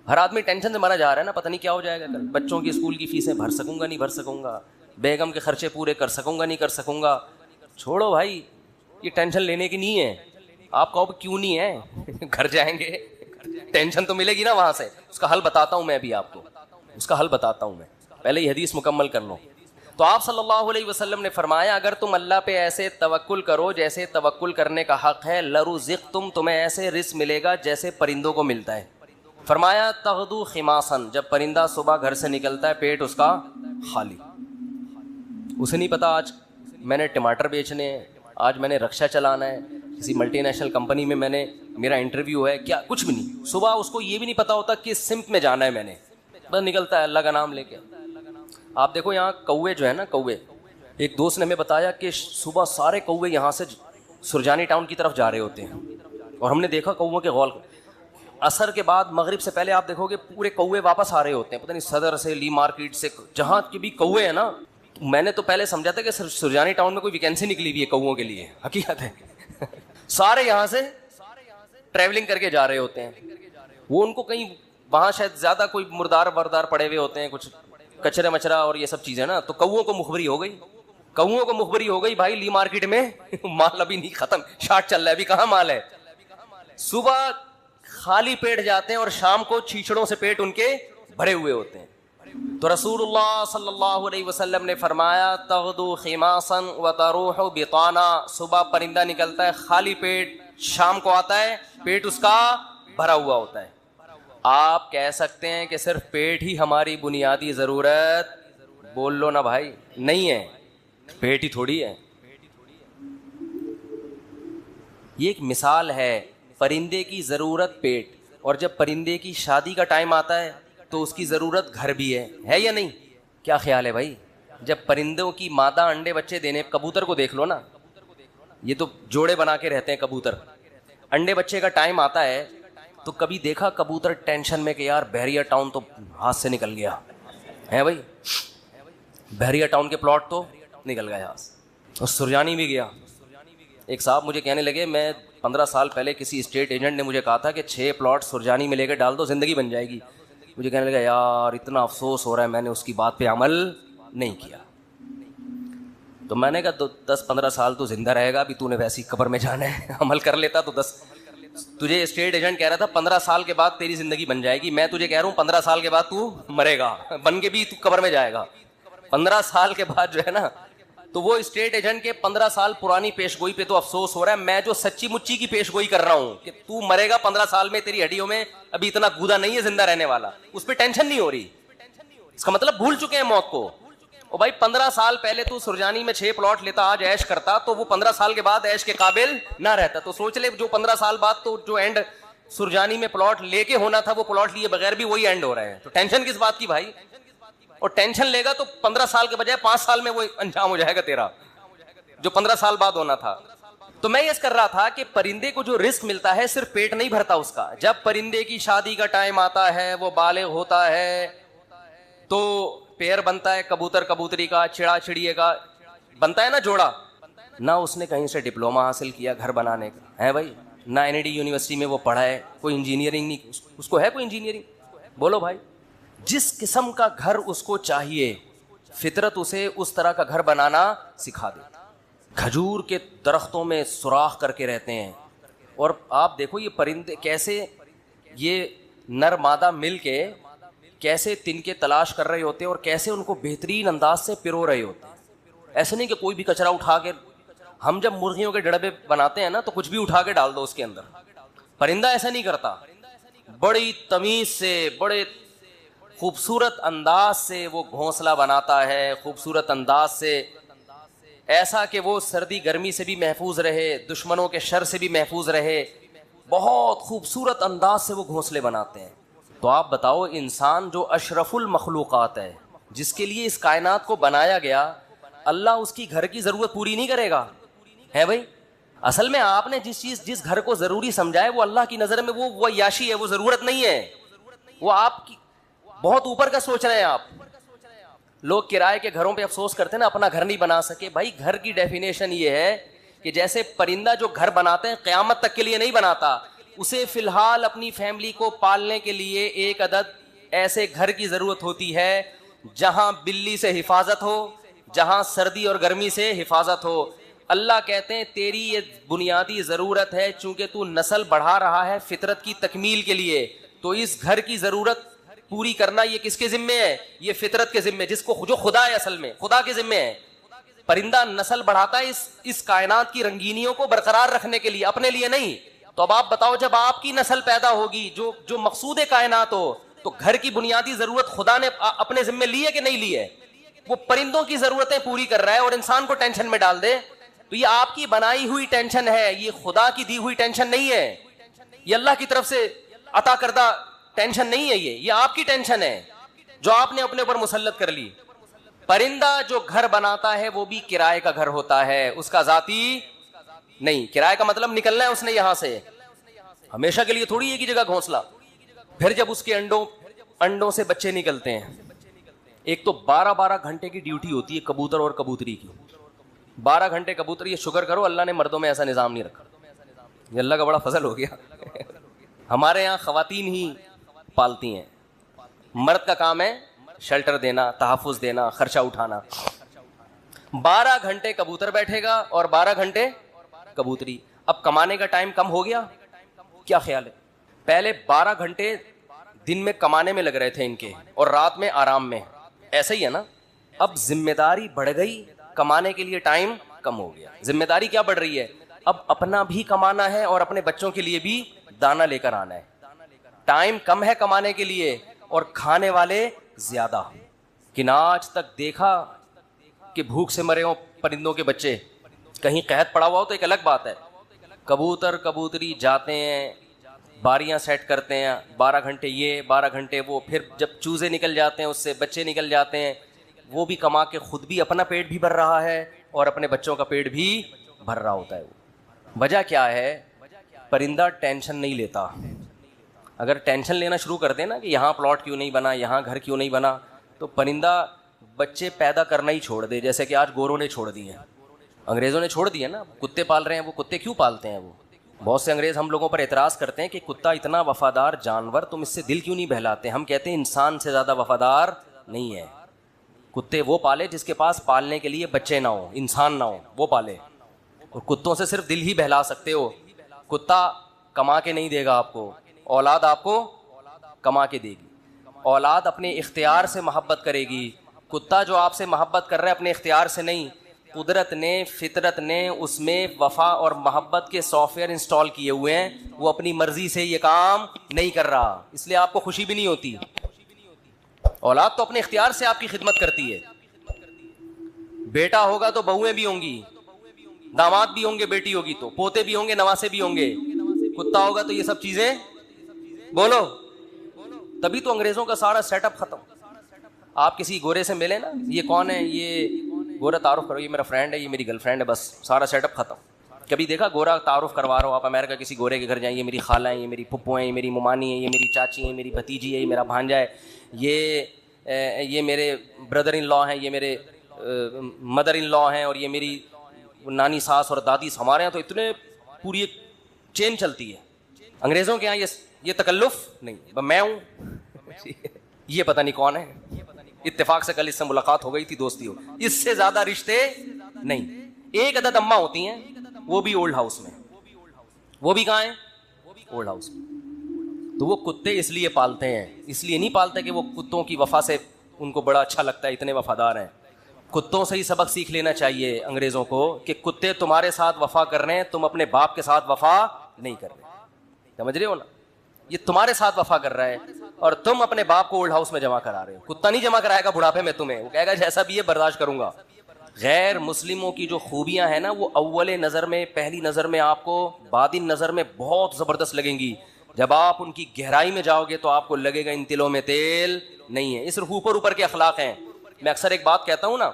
ہر آدمی ٹینشن سے مرا جا رہا ہے نا, پتہ نہیں کیا ہو جائے گا کل, بچوں کی اسکول کی فیسیں بھر سکوں گا نہیں بھر سکوں گا, بیگم کے خرچے پورے کر سکوں گا نہیں کر سکوں گا. چھوڑو بھائی, یہ ٹینشن لینے کی نہیں ہے. آپ کہو کیوں نہیں ہے, گھر جائیں گے ٹینشن تو ملے گی نا وہاں سے. اس کا حل بتاتا ہوں میں ابھی آپ کو, اس کا حل بتاتا ہوں میں, پہلے یہ حدیث مکمل کر لو. تو آپ صلی اللہ علیہ وسلم نے فرمایا اگر تم اللہ پہ ایسے توکل کرو جیسے توکل کرنے کا حق ہے, لرزقتم, تمہیں ایسے رزق ملے گا جیسے پرندوں کو ملتا ہے. فرمایا تغدو خماصن, جب پرندہ صبح گھر سے نکلتا ہے پیٹ اس کا خالی. اسے نہیں پتا آج میں نے ٹماٹر بیچنے ہیں, آج میں نے رکشا چلانا ہے, کسی ملٹی نیشنل کمپنی میں نے میرا انٹرویو ہے, کیا کچھ بھی نہیں. صبح اس کو یہ بھی نہیں پتا ہوتا کہ سمت میں جانا ہے میں نے, بس نکلتا ہے اللہ کا نام لے کے. آپ دیکھو یہاں کوے جو ہے نا, کوے, ایک دوست نے ہمیں بتایا کہ صبح سارے کوے یہاں سے سرجانی ٹاؤن کی طرف جا رہے ہوتے ہیں, اور ہم نے دیکھا کووں کے غول. عصر کے بعد مغرب سے پہلے آپ دیکھو گے پورے کوے واپس آ رہے ہوتے ہیں, پتہ نہیں صدر سے, لی مارکیٹ سے, جہاں کے بھی کوے ہیں نا. میں نے تو پہلے سمجھا تھا کہ سرجانی ٹاؤن میں کوئی ویکینسی نکلی ہوئی ہے کووں کے لیے, حقیقت ہے سارے یہاں سے ٹریولنگ کر کے جا رہے ہوتے ہیں. وہ ان کو کہیں وہاں شاید زیادہ کوئی مردار وردار پڑے ہوئے ہوتے ہیں, کچھ کچرے مچرا اور یہ سب چیزیں نا, تو کووں کو مخبری ہو گئی, کووں کو مخبری ہو گئی بھائی لی مارکیٹ میں مال ابھی نہیں ختم, شارٹ چل رہا ہے, ابھی کہاں مال ہے. صبح خالی پیٹ جاتے ہیں اور شام کو چھیچڑوں سے پیٹ ان کے بھرے ہوئے ہوتے ہیں. تو رسول اللہ صلی اللہ علیہ وسلم نے فرمایا تغدو خماصا وتروح بطانا, صبح پرندہ نکلتا ہے خالی پیٹ, شام کو آتا ہے پیٹ اس کا بھرا ہوا ہوتا ہے. آپ کہہ سکتے ہیں کہ صرف پیٹ ہی ہماری بنیادی ضرورت, بول لو نا بھائی, نہیں ہے, پیٹ ہی تھوڑی ہے. یہ ایک مثال ہے, پرندے کی ضرورت پیٹ, اور جب پرندے کی شادی کا ٹائم آتا ہے تو اس کی ضرورت گھر بھی ہے یا نہیں؟ کیا خیال ہے بھائی؟ جب پرندوں کی مادہ انڈے بچے دینے, کبوتر کو دیکھ لو نا, یہ تو جوڑے بنا کے رہتے ہیں کبوتر, انڈے بچے کا ٹائم آتا ہے تو کبھی دیکھا کبوتر ٹینشن میں کہ یار بحریہ ٹاؤن تو ہاتھ سے نکل گیا ہے بھائی, بحریہ ٹاؤن کے پلاٹ تو نکل گئے ہاتھ, اور سرجانی بھی گیا. ایک صاحب مجھے کہنے لگے, میں 15 سال پہلے کسی اسٹیٹ ایجنٹ نے مجھے کہا تھا کہ 6 پلاٹ سرجانی میں لے کے ڈال دو زندگی بن جائے گی. مجھے کہنے لگا یار اتنا افسوس ہو رہا ہے, میں نے اس کی بات پہ عمل نہیں کیا. تو میں نے کہا 10-15 سال تو زندہ رہے گا, ابھی تو نے ویسی قبر میں جانا ہے, عمل کر لیتا تو 10. تجھے اسٹیٹ ایجنٹ کہہ رہا تھا 15 سال کے بعد تیری زندگی بن جائے گی, میں تجھے کہہ رہا ہوں 15 سال کے بعد تو مرے گا, بن کے بھی تو قبر میں جائے گا. 15 سال کے بعد جو ہے نا, تو وہ اسٹیٹ ایجنٹ کے 15 سال پرانی پیش گوئی پہ تو افسوس ہو رہا ہے, میں جو سچی مچی کی پیش گوئی کر رہا ہوں کہ تو مرے گا 15 سال میں, تیری ہڈیوں میں ابھی اتنا گودا نہیں ہے زندہ رہنے والا, اس پہ ٹینشن نہیں ہو رہی. اس کا مطلب بھول چکے ہیں موت کو. او بھائی 15 سال پہلے تو سرجانی میں 6 پلاٹ لیتا, آج عیش کرتا, تو وہ 15 سال کے بعد عیش کے قابل نہ رہتا. تو سوچ لے جو 15 سال بعد تو جو اینڈ سرجانی میں پلاٹ لے کے ہونا تھا وہ پلاٹ لیے بغیر بھی وہی اینڈ ہو رہا ہے. تو ٹینشن کس بات کی بھائی؟ اور ٹینشن لے گا تو 15 سال کے بجائے 5 سال میں وہ انجام ہو جائے گا تیرا, جو 15 سال بعد ہونا تھا. تو میں یہ کر رہا تھا کہ پرندے کو جو رزق ملتا ہے صرف پیٹ نہیں بھرتا اس کا. جب پرندے کی شادی کا ٹائم آتا ہے, وہ بالغ ہوتا ہے, تو پیر بنتا ہے کبوتر کبوتری کا, چڑا چڑیے کا بنتا ہے نا جوڑا. نہ اس نے کہیں سے ڈپلوما حاصل کیا گھر بنانے کا ہے بھائی, نہ NID یونیورسٹی میں وہ پڑھا ہے, کوئی انجینئرنگ نہیں, اس کو ہے کوئی انجینئرنگ؟ بولو بھائی. جس قسم کا گھر اس کو چاہیے فطرت اسے اس طرح کا گھر بنانا سکھا دے. کھجور کے درختوں میں سوراخ کر کے رہتے ہیں, اور آپ دیکھو یہ پرندے کیسے, یہ نر مادہ مل کے کیسے تنکے تلاش کر رہے ہوتے ہیں اور کیسے ان کو بہترین انداز سے پرو رہے ہوتے ہیں. ایسے نہیں کہ کوئی بھی کچرا اٹھا کے, ہم جب مرغیوں کے ڈڑبے بناتے ہیں نا تو کچھ بھی اٹھا کے ڈال دو اس کے اندر, پرندہ ایسا نہیں کرتا. بڑی تمیز سے, بڑے خوبصورت انداز سے وہ گھونسلہ بناتا ہے, خوبصورت انداز سے, ایسا کہ وہ سردی گرمی سے بھی محفوظ رہے, دشمنوں کے شر سے بھی محفوظ رہے. بہت خوبصورت انداز سے وہ گھونسلے بناتے ہیں. تو آپ بتاؤ انسان جو اشرف المخلوقات ہے, جس کے لیے اس کائنات کو بنایا گیا, اللہ اس کی گھر کی ضرورت پوری نہیں کرے گا ہے بھائی؟ اصل میں آپ نے جس گھر کو ضروری سمجھا ہے وہ اللہ کی نظر میں وہ عیاشی ہے, وہ ضرورت نہیں ہے, وہ آپ کی بہت اوپر کا سوچ رہے ہیں آپ. لوگ کرائے کے گھروں پہ افسوس کرتے ہیں نا, اپنا گھر نہیں بنا سکے. بھائی گھر کی ڈیفینیشن یہ ہے کہ جیسے پرندہ جو گھر بناتے ہیں قیامت تک کے لیے نہیں بناتا, اسے فی الحال اپنی فیملی کو پالنے کے لیے ایک عدد ایسے گھر کی ضرورت ہوتی ہے جہاں بلی سے حفاظت ہو, جہاں سردی اور گرمی سے حفاظت ہو. اللہ کہتے ہیں تیری یہ بنیادی ضرورت ہے, چونکہ تو نسل بڑھا رہا ہے فطرت کی تکمیل کے لیے, تو اس گھر کی ضرورت پوری کرنا یہ کس کے ذمے ہے؟ یہ فطرت کے ذمے, جس کو جو خدا ہے, اصل میں خدا کے ذمے ہے. پرندہ نسل بڑھاتا ہے اس کائنات کی رنگینیوں کو برقرار رکھنے کے لیے, اپنے لیے نہیں. تو اب آپ بتاؤ, جب آپ کی نسل پیدا ہوگی جو مقصود کائنات ہو, تو گھر کی بنیادی ضرورت خدا نے اپنے ذمے لی ہے کہ نہیں لی ہے؟ وہ پرندوں کی ضرورتیں پوری کر رہا ہے اور انسان کو ٹینشن میں ڈال دے, تو یہ آپ کی بنائی ہوئی ٹینشن ہے, یہ خدا کی دی ہوئی ٹینشن نہیں ہے, یہ اللہ کی طرف سے عطا کردہ ٹینشن نہیں ہے, یہ آپ کی ٹینشن ہے جو آپ نے اپنے اوپر مسلط کر لی. پرندہ جو گھر بناتا ہے وہ بھی کرائے کا گھر ہوتا ہے, اس کا ذاتی نہیں. کرائے کا مطلب نکلنا ہے اس نے یہاں سے, ہمیشہ کے لیے تھوڑی ایک ہی جگہ گھونسلا. پھر جب اس کے انڈوں سے بچے نکلتے ہیں, ایک تو 12 گھنٹے کی ڈیوٹی ہوتی ہے کبوتر اور کبوتری کی, 12 گھنٹے کبوتر. یہ شکر کرو اللہ نے مردوں میں ایسا نظام نہیں رکھا, یہ اللہ کا بڑا فضل ہو گیا. ہمارے یہاں خواتین ہی پالتی ہیں, مرد کا کام ہے شیلٹر دینا, تحفظ دینا, خرچہ اٹھانا. 12 گھنٹے کبوتر بیٹھے گا اور 12 گھنٹے کبوتری. اب کمانے کا ٹائم کم ہو گیا, کیا خیال ہے؟ پہلے 12 گھنٹے دن میں کمانے میں لگ رہے تھے ان کے, اور رات میں آرام میں, ایسا ہی ہے نا. اب ذمہ داری بڑھ گئی, کمانے کے لیے ٹائم کم ہو گیا. ذمہ داری کیا بڑھ رہی ہے؟ اب اپنا بھی کمانا ہے اور اپنے بچوں کے لیے بھی دانا لے کر آنا ہے. ٹائم کم ہے کمانے کے لیے اور کھانے والے زیادہ. کہ نہ آج تک دیکھا کہ بھوک سے مرے ہوں پرندوں کے بچے؟ کہیں قحط پڑا ہوا ہو تو ایک الگ بات ہے. کبوتر کبوتری جاتے ہیں, باریاں سیٹ کرتے ہیں, 12 گھنٹے یہ 12 گھنٹے وہ, پھر جب چوزے نکل جاتے ہیں اس سے بچے نکل جاتے ہیں, وہ بھی کما کے خود بھی اپنا پیٹ بھی بھر رہا ہے اور اپنے بچوں کا پیٹ بھی بھر رہا ہوتا ہے. وجہ کیا ہے؟ پرندہ ٹینشن نہیں لیتا. اگر ٹینشن لینا شروع کر دیں نا کہ یہاں پلاٹ کیوں نہیں بنا, یہاں گھر کیوں نہیں بنا, تو پرندہ بچے پیدا کرنا ہی چھوڑ دے. جیسے کہ آج گوروں نے چھوڑ دیے, انگریزوں نے چھوڑ دیے نا, کتے پال رہے ہیں. وہ کتے کیوں پالتے ہیں؟ وہ بہت سے انگریز ہم لوگوں پر اعتراض کرتے ہیں کہ کتا اتنا وفادار جانور, تم اس سے دل کیوں نہیں بہلاتے؟ ہم کہتے ہیں انسان سے زیادہ وفادار نہیں ہے. کتے وہ پالے جس کے پاس پالنے کے لیے بچے نہ ہوں, انسان نہ ہوں, وہ پالے. اور کتوں سے صرف دل ہی بہلا سکتے ہو. کتا کما کے نہیں دے گا آپ کو, اولاد آپ کو کما کے دے گی. اولاد اپنے اختیار سے محبت کرے گی. کتا جو آپ سے محبت کر رہا ہے اپنے اختیار سے نہیں, قدرت نے فطرت نے اس میں وفا اور محبت کے سافٹ ویئر انسٹال کیے ہوئے ہیں. وہ اپنی مرضی سے یہ کام نہیں کر رہا, اس لیے آپ کو خوشی بھی نہیں ہوتی. اولاد تو اپنے اختیار سے آپ کی خدمت کرتی ہے. بیٹا ہوگا تو بہویں بھی ہوں گی, داماد بھی ہوں گے, بیٹی ہوگی تو پوتے بھی ہوں گے, نواسے بھی ہوں گے. کتا ہوگا تو یہ سب چیزیں بولو. تبھی تو انگریزوں کا سارا سیٹ اپ ختم. آپ کسی گورے سے ملے نا, یہ کون ہے, یہ گورا تعارف کرو, یہ میرا فرینڈ ہے, یہ میری گرل فرینڈ ہے, بس سارا سیٹ اپ ختم. کبھی دیکھا گورا تعارف کروا رہا ہو آپ امریکہ کسی گورے کے گھر جائیں, یہ میری خالہ ہیں, یہ میری پھپھو ہیں, یہ میری ممانی ہیں, یہ میری چاچی ہیں, میری بھتیجی ہے, یہ میرا بھانجا ہے, یہ میرے بردر ان لا ہیں, یہ میرے مدر ان لا ہیں, اور یہ میری نانی ساس اور دادی. ہمارے یہاں تو اتنے پوری ایک چین چلتی ہے. انگریزوں کے یہاں یہ تکلف نہیں, میں ہوں, یہ پتہ نہیں کون ہے, اتفاق سے کل اس سے ملاقات ہو گئی تھی, دوستی ہو, اس سے زیادہ رشتے نہیں. ایک عدد اماں ہوتی ہیں, وہ بھی اولڈ ہاؤس میں. وہ بھی کہاں ہیں؟ اولڈ ہاؤس میں. تو وہ کتے اس لیے پالتے ہیں, اس لیے نہیں پالتے کہ وہ کتوں کی وفا سے ان کو بڑا اچھا لگتا ہے, اتنے وفادار ہیں. کتوں سے ہی سبق سیکھ لینا چاہیے انگریزوں کو کہ کتے تمہارے ساتھ وفا کر رہے ہیں, تم اپنے باپ کے ساتھ وفا نہیں کر رہے. سمجھ رہے ہو نا؟ یہ تمہارے ساتھ وفا کر رہا ہے اور تم اپنے باپ کو اولڈ ہاؤس میں جمع کرا رہے ہو. کتا نہیں جمع کرائے گا بڑھاپے میں تمہیں, وہ کہے گا جیسا بھی ہے برداشت کروں گا. غیر مسلموں کی جو خوبیاں ہیں نا, وہ اول نظر میں, پہلی نظر میں آپ کو, باطن نظر میں بہت زبردست لگیں گی. جب آپ ان کی گہرائی میں جاؤ گے تو آپ کو لگے گا ان تلوں میں تیل نہیں ہے. یہ صرف اوپر اوپر کے اخلاق ہیں. میں اکثر ایک بات کہتا ہوں نا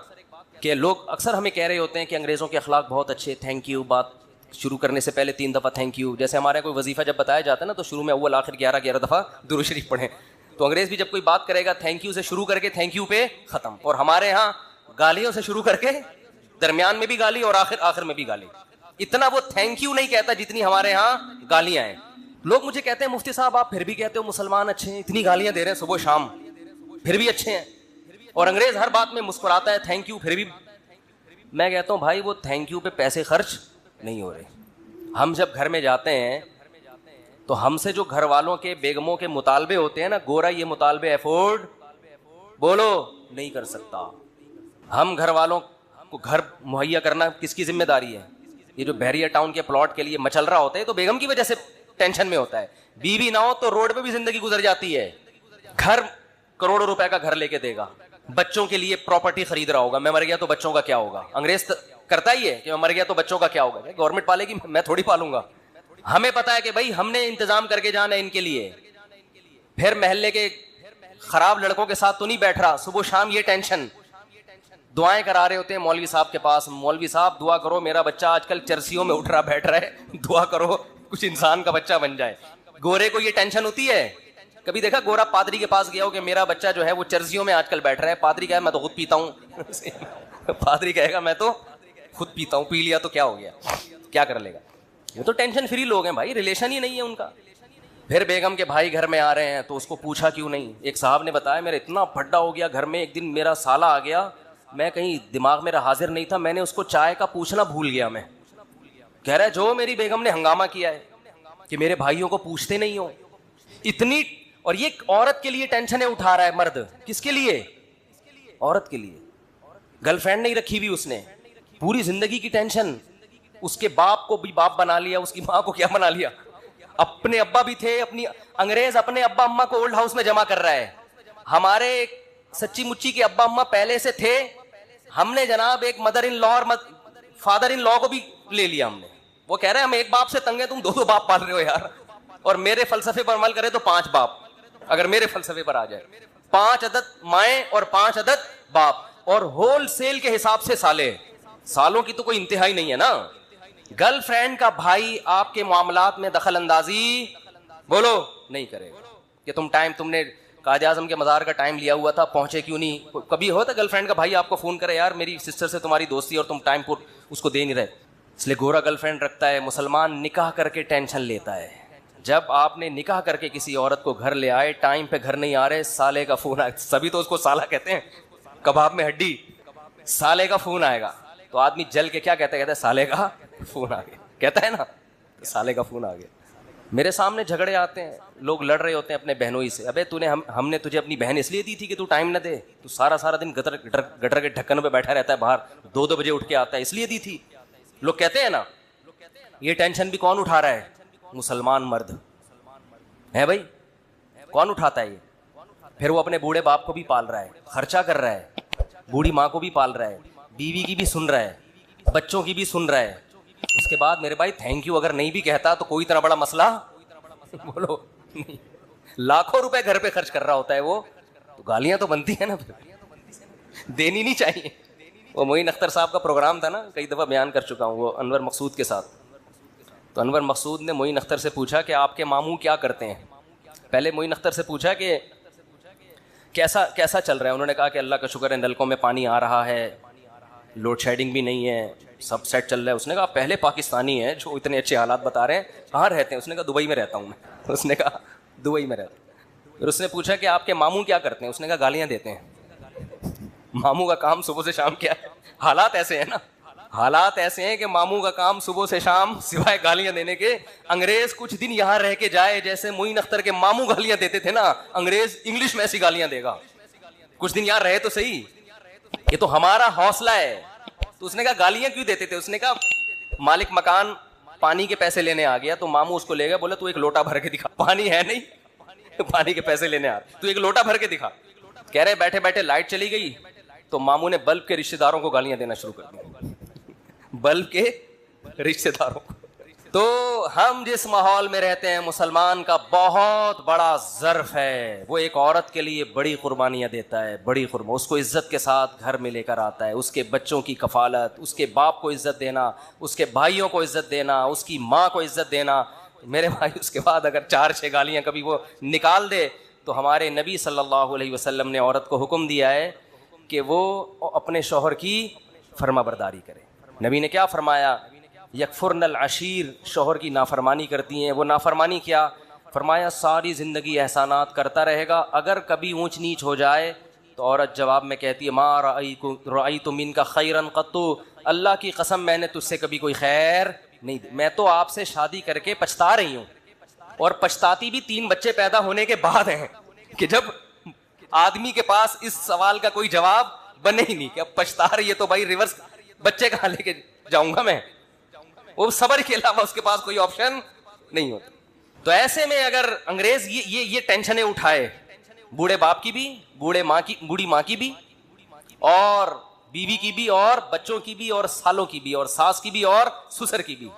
کہ لوگ اکثر ہمیں کہہ رہے ہوتے ہیں کہ انگریزوں کے اخلاق بہت اچھے, تھینک یو, بات شروع کرنے سے پہلے 3 دفعہ تھینک یو. جیسے ہمارے کوئی وظیفہ جب بتایا جاتا ہے نا تو شروع میں اول آخر 11 دفعہ درود شریف پڑھیں. تو انگریز بھی جب کوئی بات کرے گا تھینک یو سے شروع کر کے تھینک یو پہ ختم. اور ہمارے ہاں گالیوں سے شروع کر کے درمیان میں بھی گالی اور آخر میں بھی گالی. اتنا وہ تھینک یو نہیں کہتا جتنی ہمارے ہاں گالیاں ہیں. لوگ مجھے کہتے ہیں مفتی صاحب آپ پھر بھی کہتے ہو مسلمان اچھے ہیں, اتنی گالیاں دے رہے ہیں صبح شام, پھر بھی اچھے ہیں, اور انگریز ہر بات میں مسکراتا ہے تھینک یو, پھر بھی. میں کہتا ہوں بھائی وہ تھینک یو پہ پیسے خرچ نہیں ہو رہے. ہم جب گھر میں جاتے ہیں تو ہم سے جو گھر والوں کے بیگموں کے مطالبے ہوتے ہیں نا, گورا یہ مطالبے افورڈ بولو نہیں کر سکتا. ہم گھر والوں کو گھر مہیا کرنا کس کی ذمہ داری ہے؟ یہ جو بحریہ ٹاؤن کے پلاٹ کے لیے مچل رہا ہوتا ہے تو بیگم کی وجہ سے ٹینشن میں ہوتا ہے. بیوی نہ ہو تو روڈ پہ بھی زندگی گزر جاتی ہے. گھر کروڑوں روپے کا گھر لے کے دے گا, بچوں کے لیے پراپرٹی خرید رہا ہوگا, میں مر گیا تو بچوں کا کیا ہوگا. انگریز کرتا ہی ہے کہ میں مر گیا تو بچوں کا کیا ہوگا. گورنمنٹ پالے گی, میں تھوڑی پالوں گا. ہمیں پتا ہے کہ بھائی ہم نے انتظام کر کے جانا ہے ان کے لیے. پھر محلے کے خراب لڑکوں کے ساتھ تو نہیں بیٹھ رہا, صبح شام یہ ٹینشن. دعائیں کرا رہے ہوتے ہیں مولوی صاحب کے پاس, مولوی صاحب دعا کرو میرا بچہ آج کل چرسیوں میں اٹھ رہا بیٹھ رہا ہے, دعا کرو کچھ انسان کا بچہ بن جائے. گورے کو یہ ٹینشن ہوتی ہے. کبھی دیکھا گورا پادری کے پاس گیا ہو کہ میرا بچہ جو ہے وہ چرسیوں میں آج کل بیٹھ رہا ہے؟ پادری کہے میں تو خود پیتا ہوں. پادری کہے گا میں تو خود پیتا ہوں, پی لیا تو کیا ہو گیا, کیا کر لے گا. یہ تو ٹینشن فری لوگ ہیں بھائی, ریلیشن ہی نہیں ہے ان کا. پھر بیگم کے بھائی گھر میں آ رہے ہیں تو اس کو پوچھا کیوں نہیں. ایک صاحب نے بتایا میرا اتنا پھڈا ہو گیا گھر میں, ایک دن میرا سالہ آ گیا, میں کہیں دماغ میرا حاضر نہیں تھا, میں نے اس کو چائے کا پوچھنا بھول گیا. میں کہہ رہا ہے جو میری بیگم نے ہنگامہ کیا ہے کہ میرے بھائیوں کو پوچھتے نہیں ہو اتنی. اور یہ عورت کے لیے ٹینشنیں اٹھا رہا ہے مرد. کس کے لیے؟ عورت کے لیے. گرل فرینڈ نہیں رکھی ہوئی اس نے, پوری زندگی کی ٹینشن. اس کے باپ کو بھی باپ بنا لیا, اس کی ماں کو کیا بنا لیا, اپنے ابا بھی تھے. اپنی انگریز اپنے ابا اماں کو اولڈ ہاؤس میں جمع کر رہا ہے. ہمارے سچی مچی کے ابا اماں پہلے سے تھے, ہم نے جناب ایک مدر ان لا اور فادر ان لا کو بھی لے لیا ہم نے. وہ کہہ رہے ہیں ہم ایک باپ سے تنگ ہیں, تم دو دو باپ پال رہے ہو یار. اور میرے فلسفے پر عمل کرے تو 5 باپ, اگر میرے فلسفے پر آ جائے 5 عدد مائیں اور 5 عدد باپ, اور ہول سیل کے حساب سے سالے. سالوں کی تو کوئی انتہائی نہیں ہے نا. گرل فرینڈ کا بھائی آپ کے معاملات میں دخل اندازی بولو نہیں کرے کہ تم نے قائد اعظم کے مزار کا ٹائم لیا ہوا تھا, پہنچے کیوں نہیں. کبھی ہوتا گرل فرینڈ کا بھائی آپ کو فون کرے یار میری سسٹر سے تمہاری دوستی اور تم ٹائم پر اس کو دے نہیں رہے. اس لیے گورا گرل فرینڈ رکھتا ہے. مسلمان نکاح کر کے ٹینشن لیتا ہے. جب آپ نے نکاح کر کے کسی عورت کو گھر لے آئے, ٹائم پہ گھر نہیں آ رہے, سالے کا فون آئے. سبھی تو اس کو سالہ کہتے ہیں, کباب میں ہڈی. سالے کا فون آئے گا تو آدمی جل کے کیا کہتا ہے سالے کا فون آ گیا, کہتا ہے نا سالے کا فون آ گیا. میرے سامنے جھگڑے آتے ہیں, لوگ لڑ رہے ہوتے ہیں اپنے بہنوئی سے. ابے ہم نے تجھے اپنی بہن اس لیے دی تھی کہ تو ٹائم نہ دے, تو سارا دن گٹر کے ڈھکن پہ بیٹھا رہتا ہے باہر, 2 بجے اٹھ کے آتا ہے, اس لیے دی تھی. لوگ کہتے ہیں نا. یہ ٹینشن بھی کون اٹھا رہا ہے؟ مسلمان مرد ہے بھائی. کون اٹھاتا ہے یہ؟ پھر وہ اپنے بوڑھے باپ کو بھی پال رہا ہے, خرچہ کر رہا ہے, بوڑھی ماں کو بھی پال رہا ہے, بیوی کی بھی سن رہا ہے, بچوں کی بھی سن رہا ہے. اس کے بعد میرے بھائی تھینک یو اگر نہیں بھی کہتا تو کوئی اتنا بڑا مسئلہ بولو نہیں. لاکھوں روپے گھر پہ خرچ کر رہا ہوتا ہے وہ, تو گالیاں تو بنتی ہیں نا, پھر دینی نہیں چاہیے. وہ معین اختر صاحب کا پروگرام تھا نا, کئی دفعہ بیان کر چکا ہوں, وہ انور مقصود کے ساتھ. تو انور مقصود نے معین اختر سے پوچھا کہ آپ کے ماموں کیا کرتے ہیں. پہلے معین اختر سے پوچھا کہ کیسا چل رہا ہے. انہوں نے کہا کہ اللہ کا شکر ہے نلکوں میں پانی آ رہا ہے, لوڈ شیڈنگ بھی نہیں ہے, سب سیٹ چل رہا ہے. اس نے کہا پہلے پاکستانی ہیں جو اتنے اچھے حالات بتا رہے ہیں, کہاں رہتے ہیں؟ اس نے کہا دبئی میں رہتا ہوں میں. اس نے کہا دبئی میں رہتا ہوں. پھر اس نے پوچھا کہ آپ کے ماموں کیا کرتے ہیں. اس نے کہا گالیاں دیتے ہیں. ماموں کا کام صبح سے شام کیا ہے؟ حالات ایسے ہیں نا, حالات ایسے ہیں کہ ماموں کا کام صبح سے شام سوائے گالیاں دینے کے. انگریز کچھ دن یہاں رہ کے جائے, جیسے معین اختر کے ماموں گالیاں دیتے تھے نا, انگریز انگلش میں ایسی گالیاں دے گا. کچھ دن یہاں رہے تو صحیح, یہ تو ہمارا حوصلہ ہے. تو اس نے کہا گالیاں کیوں دیتے تھے؟ اس نے کہا مالک مکان پانی کے پیسے لینے آ گیا, تو ماموں اس کو لے گیا, بولے تو ایک لوٹا بھر کے دکھا. پانی ہے نہیں, پانی کے پیسے لینے آ, تو ایک لوٹا بھر کے دکھا. کہہ رہے بیٹھے بیٹھے لائٹ چلی گئی, تو ماموں نے بلب کے رشتہ داروں کو گالیاں دینا شروع کر دی. بلب کے رشتہ داروں کو. تو ہم جس ماحول میں رہتے ہیں, مسلمان کا بہت بڑا ظرف ہے. وہ ایک عورت کے لیے بڑی قربانیاں دیتا ہے, بڑی قربان. اس کو عزت کے ساتھ گھر میں لے کر آتا ہے, اس کے بچوں کی کفالت, اس کے باپ کو عزت دینا, اس کے بھائیوں کو عزت دینا, اس کی ماں کو عزت دینا. میرے بھائی اس کے بعد اگر 4-6 گالیاں کبھی وہ نکال دے, تو ہمارے نبی صلی اللہ علیہ وسلم نے عورت کو حکم دیا ہے کہ وہ اپنے شوہر کی فرما برداری کرے. نبی نے کیا فرمایا یکفرن العشیر، شوہر کی نافرمانی کرتی ہیں. وہ نافرمانی کیا؟ فرمایا ساری زندگی احسانات کرتا رہے گا، اگر کبھی اونچ نیچ ہو جائے تو عورت جواب میں کہتی ہے ما رأیت منک خیرا قط، اللہ کی قسم میں نے تجھ سے کبھی کوئی خیر نہیں دی، میں تو آپ سے شادی کر کے پچھتا رہی ہوں. اور پچھتاتی بھی 3 بچے پیدا ہونے کے بعد ہیں، کہ جب آدمی کے پاس اس سوال کا کوئی جواب بنے ہی نہیں کہ اب پچھتا رہی ہے تو بھائی ریورس بچے کہاں لے کے جاؤں گا میں، وہ صبر کے علاوہ اس کے پاس کوئی آپشن نہیں ہوتا. تو ایسے میں اگر انگریز یہ ٹینشنیں اٹھائے، بوڑھے باپ کی بھی، بوڑھی ماں کی بھی، اور بیوی کی بھی، اور بچوں کی بھی، اور سالوں کی بھی، اور ساس کی بھی، اور سسر کی بھی،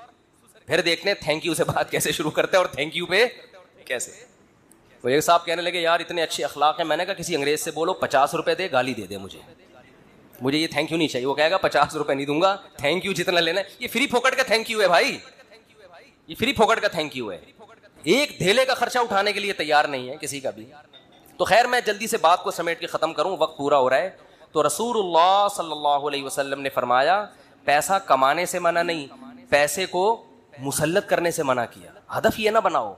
پھر دیکھنے تھینک یو سے بات کیسے شروع کرتے ہیں اور تھینک یو پہ کیسے. وہ ایک صاحب کہنے لگے یار اتنے اچھے اخلاق ہیں. میں نے کہا کسی انگریز سے بولو 50 روپے دے، گالی دے دے مجھے یہ تھینک یو نہیں چاہیے. وہ کہے گا 50 روپے نہیں دوں گا، تھینک یو جتنا لینا ہے. یہ فری پھوکٹ کا تھینک یو ہے بھائی، یہ فری پھوکٹ کا تھینک یو ہے. ایک دھیلے کا خرچہ اٹھانے کے لیے تیار نہیں ہے کسی کا بھی. تو خیر میں جلدی سے بات کو سمیٹ کے ختم کروں، وقت پورا ہو رہا ہے. تو رسول اللہ صلی اللہ علیہ وسلم نے فرمایا پیسہ کمانے سے منع نہیں، پیسے کو مسلط کرنے سے منع کیا. ہدف یہ نہ بناؤ.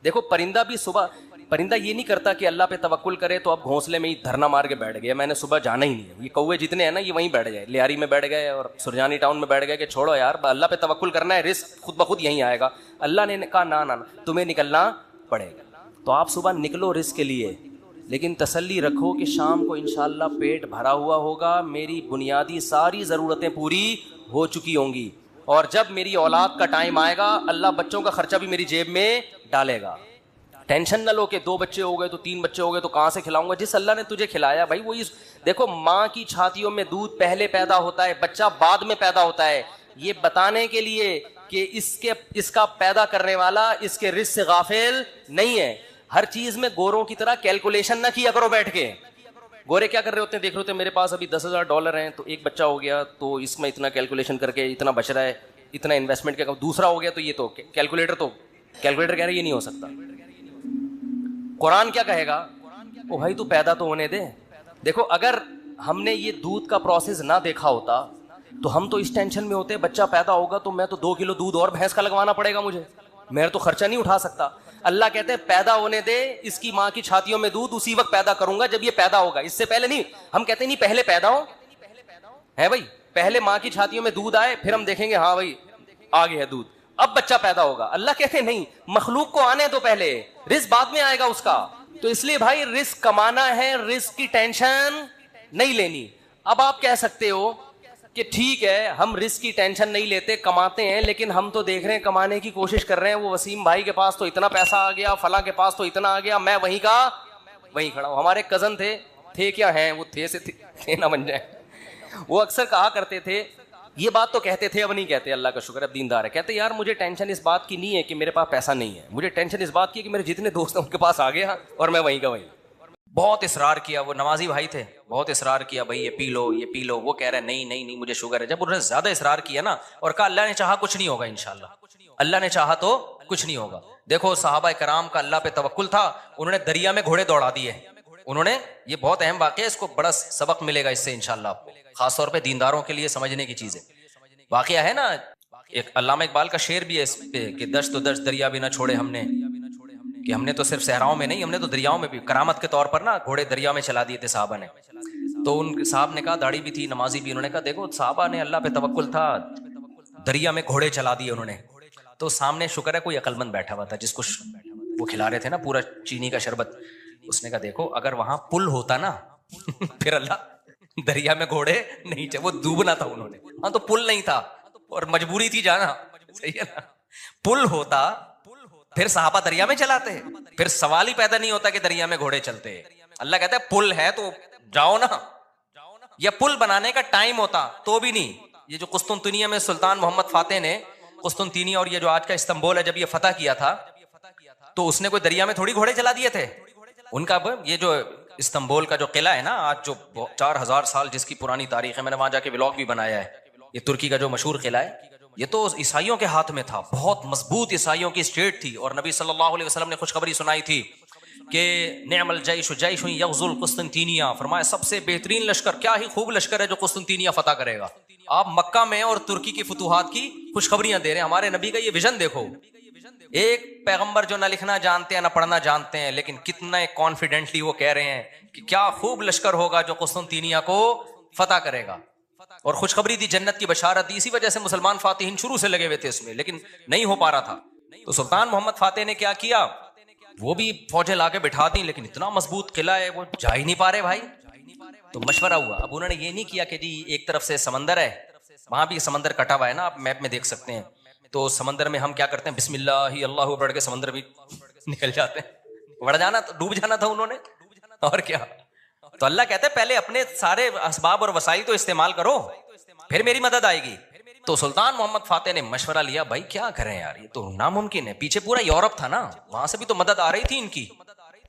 دیکھو پرندہ بھی صبح، پرندہ یہ نہیں کرتا کہ اللہ پہ توکل کرے تو اب گھونسلے میں ہی دھرنا مار کے بیٹھ گیا، میں نے صبح جانا ہی نہیں ہے. یہ کوے جتنے ہیں نا یہ وہیں بیٹھ گئے، لیاری میں بیٹھ گئے اور سرجانی ٹاؤن میں بیٹھ گئے کہ چھوڑو یار اللہ پہ توکل کرنا ہے، رزق خود بخود یہیں آئے گا. اللہ نے کہا نہ تمہیں نکلنا پڑے گا. تو آپ صبح نکلو رزق کے لیے، لیکن تسلی رکھو کہ شام کو انشاءاللہ پیٹ بھرا ہوا ہوگا، میری بنیادی ساری ضرورتیں پوری ہو چکی ہوں گی، اور جب میری اولاد کا ٹائم آئے گا اللہ بچوں کا خرچہ بھی میری جیب میں ڈالے گا. ٹینشن نہ لو کہ 2 بچے ہو گئے تو 3 بچے ہو گئے تو کہاں سے کھلاؤں گا. جس اللہ نے تجھے کھلایا بھائی وہی. دیکھو ماں کی چھاتیوں میں دودھ پہلے پیدا ہوتا ہے، بچہ بعد میں پیدا ہوتا ہے، یہ بتانے کے لیے کہ اس کا پیدا کرنے والا اس کے رزق سے غافل نہیں ہے. ہر چیز میں گوروں کی طرح کیلکولیشن نہ کیا کرو بیٹھ کے. گورے کیا کر رہے ہوتے ہیں، دیکھ رہے ہوتے ہیں میرے پاس ابھی $10,000 ہیں تو ایک بچہ ہو گیا تو اس میں اتنا کیلکولیشن کر کے اتنا بچ رہا ہے، اتنا انویسٹمنٹ کیا، دوسرا ہو گیا تو یہ تو کیلکولیٹر کہہ رہے ہیں یہ نہیں ہو سکتا. قرآن کیا کہے گا، او بھائی تو پیدا تو ہونے دے. دیکھو اگر ہم نے یہ دودھ کا پروسیس نہ دیکھا ہوتا تو ہم تو اس ٹینشن میں ہوتے بچہ پیدا ہوگا تو میں تو 2 کلو دودھ اور بھینس کا لگوانا پڑے گا مجھے، میں تو خرچہ نہیں اٹھا سکتا. اللہ کہتے ہیں پیدا ہونے دے، اس کی ماں کی چھاتیوں میں دودھ اسی وقت پیدا کروں گا جب یہ پیدا ہوگا، اس سے پہلے نہیں. ہم کہتے ہیں نہیں پہلے پیدا ہو ہے بھائی، پہلے ماں کی چھاتیوں میں دودھ آئے پھر ہم دیکھیں گے ہاں بھائی آ گیا ہے دودھ، اب بچہ پیدا ہوگا. اللہ کہتے ہیں نہیں، مخلوق کو آنے تو پہلے، رزق بعد میں آئے گا اس کا. تو اس لیے بھائی رزق کمانا ہے، رزق کی ٹینشن نہیں لینی. اب آپ کہہ سکتے ہو کہ ٹھیک ہے ہم رزق کی ٹینشن نہیں لیتے، کماتے ہیں، لیکن ہم تو دیکھ رہے ہیں کمانے کی کوشش کر رہے ہیں، وہ وسیم بھائی کے پاس تو اتنا پیسہ آ گیا، فلاں کے پاس تو اتنا آ گیا، میں وہیں کا وہیں کھڑا ہوں. ہمارے کزن تھے کیا ہیں وہ، تھے نہ بن جائیں. وہ اکثر کہا کرتے تھے، یہ بات تو کہتے تھے اب نہیں کہتے، اللہ کا شکر اب دیندار ہے. کہتے یار مجھے ٹینشن اس بات کی نہیں ہے کہ میرے پاس پیسہ نہیں ہے، مجھے ٹینشن اس بات کی ہے کہ میرے جتنے دوست ہیں ان کے پاس آ گیا اور میں وہیں کا وہیں. بہت اصرار کیا، وہ نمازی بھائی تھے، بہت اصرار کیا بھائی یہ پی لو یہ پی لو. وہ کہہ رہے نہیں مجھے شوگر ہے. جب انہوں نے زیادہ اصرار کیا نا اور کہا اللہ نے چاہا کچھ نہیں ہوگا انشاءاللہ، اللہ نے چاہا تو کچھ نہیں ہوگا. دیکھو صحابہ کرام کا اللہ پہ توکل تھا، انہوں نے دریا میں گھوڑے دوڑا دیے. انہوں نے، یہ بہت اہم واقعہ ہے، اس کو بڑا سبق ملے گا اس سے انشاءاللہ آپ کو، خاص طور پہ دینداروں کے لیے سمجھنے کی چیز ہے. واقعہ ہے نا، ایک علامہ اقبال کا شعر بھی ہے اس پہ کہ دشت و دشت دریا بھی نہ چھوڑے ہم نے، کہ ہم نے تو صرف صحراؤں میں نہیں، ہم نے تو دریاؤں میں بھی کرامت کے طور پر نا گھوڑے دریا میں چلا دیے تھے صحابہ نے. تو ان صاحب نے کہا، داڑھی بھی تھی نمازی بھی، انہوں نے کہا دیکھو صحابہ نے اللہ پہ توکل تھا، دریا میں گھوڑے چلا دیے انہوں نے. تو سامنے شکر ہے کوئی عقل مند بیٹھا ہوا تھا جس کو وہ کھلا رہے تھے نا پورا چینی کا شربت. اس نے کہا دیکھو اگر وہاں پل ہوتا نا پھر اللہ دریا میں گھوڑے نہیں چاہے، وہ ڈوبنا تھا انہوں نے، ہاں تو پل نہیں تھا اور مجبوری تھی جانا، صحیح ہے نا. پل ہوتا پھر صحابہ دریا میں چلاتے، پھر سوال ہی پیدا نہیں ہوتا کہ دریا میں گھوڑے چلتے. اللہ کہتا ہے پل ہے تو جاؤ نا. یا پل بنانے کا ٹائم ہوتا تو بھی نہیں. یہ جو قسطنطنیہ میں سلطان محمد فاتح نے قسطنطنیہ اور یہ جو آج کا استنبول ہے جب یہ فتح کیا تھا تو اس نے کوئی دریا میں تھوڑی گھوڑے چلا دیے تھے. ان کا یہ جو استنبول کا جو قلعہ ہے نا آج جو 4000 سال جس کی پرانی تاریخ ہے، میں نے وہاں جا کے ولاگ بھی بنایا ہے، یہ ترکی کا جو مشہور قلعہ ہے یہ تو عیسائیوں کے ہاتھ میں تھا، بہت مضبوط عیسائیوں کی اسٹیٹ تھی. اور نبی صلی اللہ علیہ وسلم نے خوشخبری سنائی تھی کہ نعم الجیش جیش یغزو القسطنطینیہ، فرمایا سب سے بہترین لشکر، کیا ہی خوب لشکر ہے جو قسطنطینیہ فتح کرے گا. آپ مکہ میں اور ترکی کی فتوحات کی خوشخبریاں دے رہے ہیں. ہمارے نبی کا یہ ویژن دیکھو. ایک پیغمبر جو نہ لکھنا جانتے ہیں نہ پڑھنا جانتے ہیں, لیکن کتنا کانفیڈنٹلی وہ کہہ رہے ہیں کہ کیا خوب لشکر ہوگا جو قسطنطینیہ کو فتح کرے گا. اور خوشخبری دی, جنت کی بشارت دی. اسی وجہ سے مسلمان فاتحین شروع سے لگے ہوئے تھے اس میں, لیکن نہیں ہو پا رہا تھا. تو سلطان محمد فاتح نے کیا کیا, وہ بھی فوجیں لا کے بٹھا دیں, لیکن اتنا مضبوط قلعہ ہے وہ جا ہی نہیں پا رہے بھائی. تو مشورہ ہوا. اب انہوں نے یہ نہیں کیا کہ جی ایک طرف سے سمندر ہے, وہاں بھی سمندر کٹا ہوا ہے نا, آپ میپ میں دیکھ سکتے ہیں. تو سمندر میں ہم کیا کرتے ہیں, بسم اللہ اللہ بڑھ کے سمندر بھی نکل جاتے ہیں. بڑھ جانا, ڈوب جانا تھا انہوں نے, اور کیا. تو اللہ کہتا ہے پہلے اپنے سارے اسباب اور وسائل تو استعمال کرو, پھر میری مدد آئے گی. تو سلطان محمد فاتح نے مشورہ لیا, بھائی کیا کریں یار, یہ تو ناممکن ہے. پیچھے پورا یورپ تھا نا, وہاں سے بھی تو مدد آ رہی تھی ان کی,